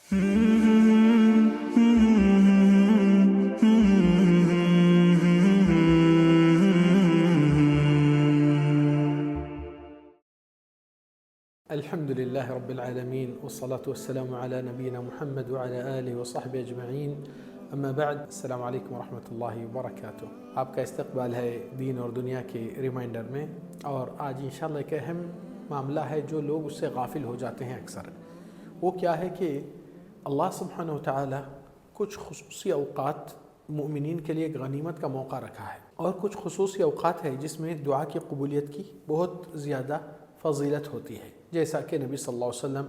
الحمد لله رب العالمين والصلاة والسلام على نبينا محمد وعلى آله وصحبه أجمعين اما بعد السلام علیکم ورحمۃ اللہ وبرکاتہ۔ آپ کا استقبال ہے دین اور دنیا کے ریمائنڈر میں، اور آج انشاءاللہ ایک اہم معاملہ ہے جو لوگ اس سے غافل ہو جاتے ہیں اکثر۔ وہ کیا ہے کہ اللہ سبحانہ و تعالی کچھ خصوصی اوقات مومنین کے لیے غنیمت کا موقع رکھا ہے، اور کچھ خصوصی اوقات ہے جس میں دعا کی قبولیت کی بہت زیادہ فضیلت ہوتی ہے، جیسا کہ نبی صلی اللہ علیہ وسلم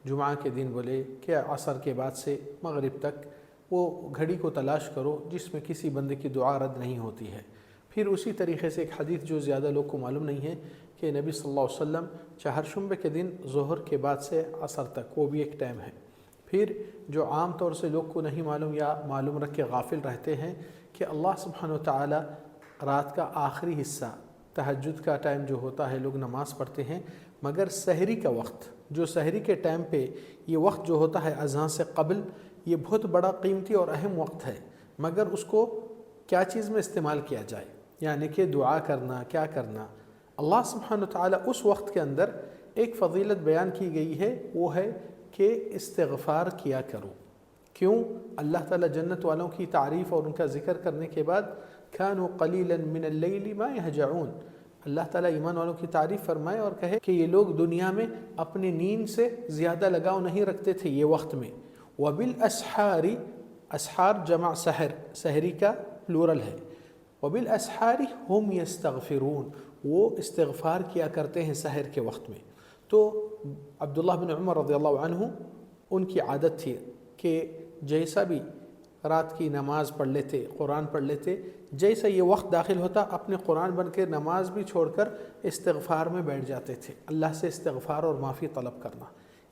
جمعہ کے دن بولے کہ عصر کے بعد سے مغرب تک وہ گھڑی کو تلاش کرو جس میں کسی بندے کی دعا رد نہیں ہوتی ہے۔ پھر اسی طریقے سے ایک حدیث جو زیادہ لوگ کو معلوم نہیں ہے کہ نبی صلی اللہ علیہ وسلم چہارشنبے کے دن ظہر کے بعد سے عصر تک، وہ بھی ایک ٹائم ہے۔ پھر جو عام طور سے لوگ کو نہیں معلوم یا معلوم رکھ کے غافل رہتے ہیں کہ اللہ سبحانہ وتعالی رات کا آخری حصہ تہجد کا ٹائم جو ہوتا ہے لوگ نماز پڑھتے ہیں، مگر سحری کا وقت، جو سحری کے ٹائم پہ یہ وقت جو ہوتا ہے اذان سے قبل، یہ بہت بڑا قیمتی اور اہم وقت ہے، مگر اس کو کیا چیز میں استعمال کیا جائے، یعنی کہ دعا کرنا، کیا کرنا۔ اللہ سبحانہ وتعالی اس وقت کے اندر ایک فضیلت بیان کی گئی ہے، وہ ہے کہ استغفار کیا کرو۔ کیوں؟ اللہ تعالیٰ جنت والوں کی تعریف اور ان کا ذکر کرنے کے بعد كانوا قلیلا من اللیل ما یہجعون، اللہ تعالیٰ ایمان والوں کی تعریف فرمائے اور کہے کہ یہ لوگ دنیا میں اپنی نیند سے زیادہ لگاؤ نہیں رکھتے تھے یہ وقت میں۔ وبالاسحار، اسحار جمع سحر، سحری کا پلورل ہے۔ وبالاسحار هم یستغفرون، وہ استغفار کیا کرتے ہیں سحر کے وقت میں۔ تو عبداللہ بن عمر رضی اللہ عنہ ان کی عادت تھی کہ جیسا بھی رات کی نماز پڑھ لیتے، قرآن پڑھ لیتے، جیسا یہ وقت داخل ہوتا اپنے قرآن بن کے نماز بھی چھوڑ کر استغفار میں بیٹھ جاتے تھے، اللہ سے استغفار اور معافی طلب کرنا۔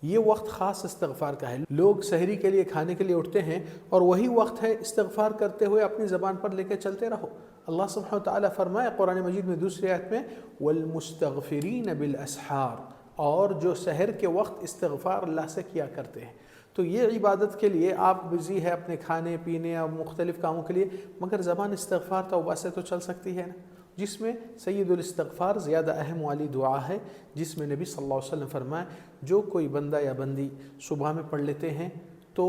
یہ وقت خاص استغفار کا ہے۔ لوگ سحری کے لیے کھانے کے لیے اٹھتے ہیں اور وہی وقت ہے استغفار کرتے ہوئے اپنی زبان پر لے کے چلتے رہو۔ اللہ سبحانہ وتعالی فرمائے قرآن مجید میں دوسری آیت میں والمستغفرین بالاسحار، اور جو سحر کے وقت استغفار اللہ سے کیا کرتے ہیں۔ تو یہ عبادت کے لیے آپ بزی ہے اپنے کھانے پینے اور مختلف کاموں کے لیے، مگر زبان استغفار توبہ سے تو چل سکتی ہے نا، جس میں سید الاستغفار زیادہ اہم والی دعا ہے، جس میں نبی صلی اللہ علیہ وسلم فرمائے جو کوئی بندہ یا بندی صبح میں پڑھ لیتے ہیں تو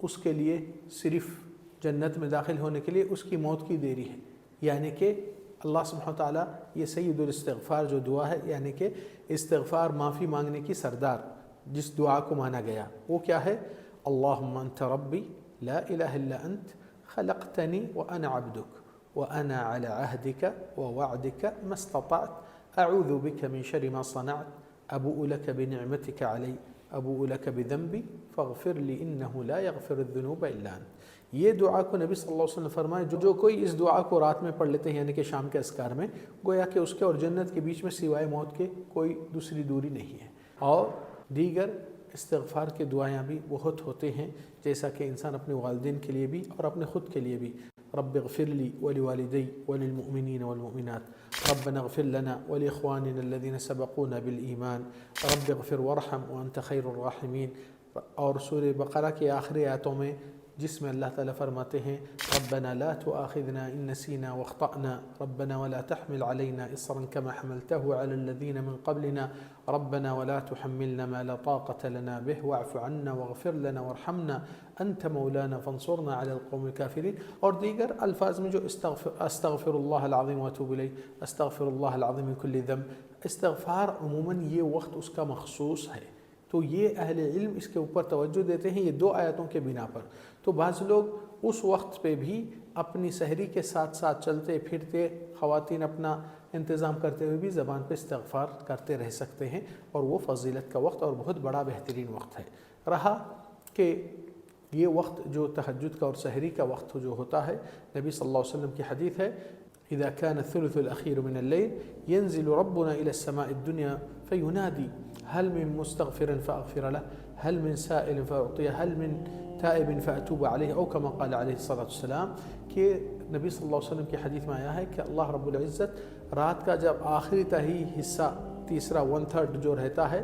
اس کے لیے صرف جنت میں داخل ہونے کے لیے اس کی موت کی دیری ہے، یعنی کہ اللہ سبحانہ تعالیٰ یہ سید الاستغفار جو دعا ہے، یعنی کہ استغفار معافی مانگنے کی سردار، جس دعا کو مانا گیا وہ کیا ہے؟ اللہم انت ربی لا الہ الا انت خلقتنی وانا عبدک وانا علی عہدک ووعدک ما استطعت اعوذ بک من شر ما صنعت ابوء لک بنعمتک علی ابوء لک بذنبی فاغفر لی انہ لا یغفر الذنوب الا انت۔ یہ دعا کو نبی صلی اللہ علیہ وسلم فرمائے جو کوئی اس دعا کو رات میں پڑھ لیتے ہیں، یعنی کہ شام کے اذکار میں، گویا کہ اس کے اور جنت کے بیچ میں سوائے موت کے کوئی دوسری دوری نہیں ہے۔ اور دیگر استغفار کے دعائیں بھی بہت ہوتے ہیں، جیسا کہ انسان اپنے والدین کے لیے بھی اور اپنے خود کے لیے بھی، رب اغفر لی ولوالدی وللمؤمنین والمؤمنات ربنا اغفر لنا ولاخواننا الذین سبقونا بالایمان رب اغفر وارحم وانت خیر الراحمین۔ اور سورہ بقرہ کے آخری آیتوں میں جس میں اللہ تعالیٰ فرماتے ہیں ربنا لا تؤاخذنا ان نسینا واخطأنا ربنا ولا تحمل علينا اصرا كما حملته على الذين من قبلنا ربنا ولا تحملنا ما لا طاقة لنا به واعف عنا واغفر لنا وارحمنا انت مولانا فانصرنا على القوم الكافرين۔ اور دیگر الفاظ میں جو استغفر اللہ العظیم واتوب الیہ، استغفر اللہ العظیم من کل ذنب، استغفار عموماً یہ وقت اس کا مخصوص ہے۔ تو یہ اہل علم اس کے اوپر توجہ دیتے ہیں یہ دو آیتوں کے بنا پر۔ تو بعض لوگ اس وقت پہ بھی اپنی سحری کے ساتھ ساتھ چلتے پھرتے، خواتین اپنا انتظام کرتے ہوئے بھی زبان پہ استغفار کرتے رہ سکتے ہیں، اور وہ فضیلت کا وقت اور بہت بڑا بہترین وقت ہے۔ رہا کہ یہ وقت جو تہجد کا اور سحری کا وقت جو ہوتا ہے، نبی صلی اللہ علیہ وسلم کی حدیث ہے اذا كان الثلث الأخير من الليل ينزل ربنا إلى السماء الدنيا فينادي هل من مستغفر فأغفر له هل من سائل فأعطيه هل من تائب فأتوب عليه أو كما قال عليه الصلاة والسلام، کہ نبی صلی اللہ علیہ وسلم کی حدیث میں آیا ہے کہ اللہ رب العزت رات کا جب آخری تہی حصہ، تیسرا 1/3 جو رہتا ہے،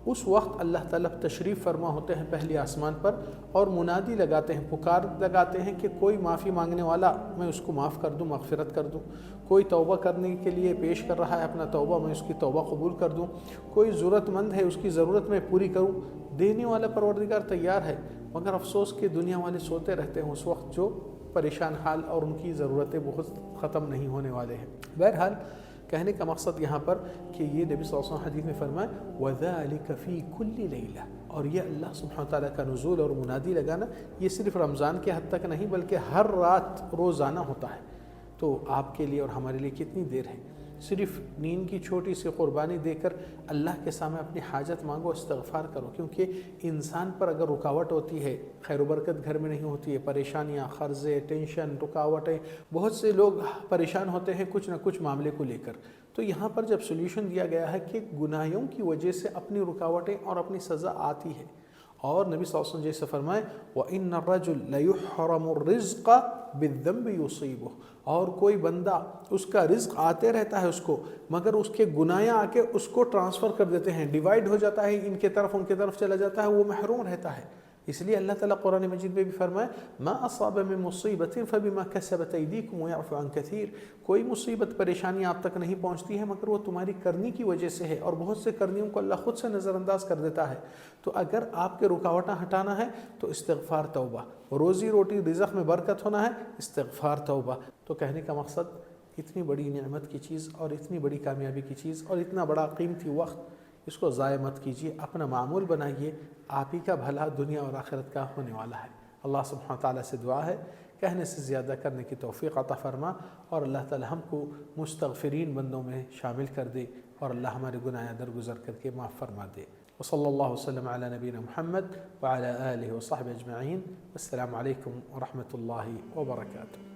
اس وقت اللہ تعالیٰ تشریف فرما ہوتے ہیں پہلی آسمان پر اور منادی لگاتے ہیں، پکار لگاتے ہیں کہ کوئی معافی مانگنے والا میں اس کو معاف کر دوں، مغفرت کر دوں، کوئی توبہ کرنے کے لیے پیش کر رہا ہے اپنا توبہ، میں اس کی توبہ قبول کر دوں، کوئی ضرورت مند ہے اس کی ضرورت میں پوری کروں، دینے والا پروردگار تیار ہے۔ مگر افسوس کہ دنیا والے سوتے رہتے ہیں اس وقت جو پریشان حال، اور ان کی ضرورتیں بہت ختم نہیں ہونے والے ہیں۔ بہرحال کہنے کا مقصد یہاں پر کہ یہ نبی صلی اللہ علیہ وسلم حدیث میں فرمائے وَذَلِكَ فِي كُلِّ لَيْلَةٍ، اور یہ اللہ سبحانہ تعالیٰ کا نزول اور منادی لگانا یہ صرف رمضان کے حد تک نہیں بلکہ ہر رات روزانہ ہوتا ہے۔ تو آپ کے لیے اور ہمارے لیے کتنی دیر ہے؟ صرف نیند کی چھوٹی سی قربانی دے کر اللہ کے سامنے اپنی حاجت مانگو، استغفار کرو، کیونکہ انسان پر اگر رکاوٹ ہوتی ہے، خیر و برکت گھر میں نہیں ہوتی ہے، پریشانیاں، قرضے، ٹینشن، رکاوٹیں، بہت سے لوگ پریشان ہوتے ہیں کچھ نہ کچھ معاملے کو لے کر۔ تو یہاں پر جب سولوشن دیا گیا ہے کہ گناہوں کی وجہ سے اپنی رکاوٹیں اور اپنی سزا آتی ہے، اور نبی صلی اللہ علیہ وسلم جیسے فرمائے وَإِنَّ الرَّجُلَ لَيُحْرَمُ الرِّزْقَ بِالذَّنبِ يُصِيبُهُ، اور کوئی بندہ اس کا رزق آتے رہتا ہے اس کو، مگر اس کے گناہ آ کے اس کو ٹرانسفر کر دیتے ہیں، ڈیوائیڈ ہو جاتا ہے، ان کے طرف ان کے طرف چلا جاتا ہے، وہ محروم رہتا ہے۔ اس لیے اللہ تعالیٰ قرآن مجید میں بھی فرمائے ما اصاب من مصیبت فبما کسبت ایدیکم ویعفو عن کثیر، کوئی مصیبت پریشانی آپ تک نہیں پہنچتی ہے مگر وہ تمہاری کرنی کی وجہ سے ہے، اور بہت سے کرنیوں کو اللہ خود سے نظر انداز کر دیتا ہے۔ تو اگر آپ کے رکاوٹیں ہٹانا ہے تو استغفار توبہ، روزی روٹی رزق میں برکت ہونا ہے استغفار توبہ۔ تو کہنے کا مقصد اتنی بڑی نعمت کی چیز اور اتنی بڑی کامیابی کی چیز اور اتنا بڑا قیمتی وقت، اس کو ضائع مت کیجیے، اپنا معمول بنائیے، آپ ہی کا بھلا دنیا اور آخرت کا ہونے والا ہے۔ اللہ سبحانہ تعالیٰ سے دعا ہے کہنے سے زیادہ کرنے کی توفیق عطا فرما، اور اللہ تعالیٰ ہم کو مستغفرین بندوں میں شامل کر دے، اور اللہ ہمارے گناہ درگزر کر کے معاف فرما دے۔ وصلی اللہ وسلم علی نبینا محمد وعلی آلہ وصحبہ اجمعین۔ السلام علیکم ورحمۃ اللہ وبرکاتہ۔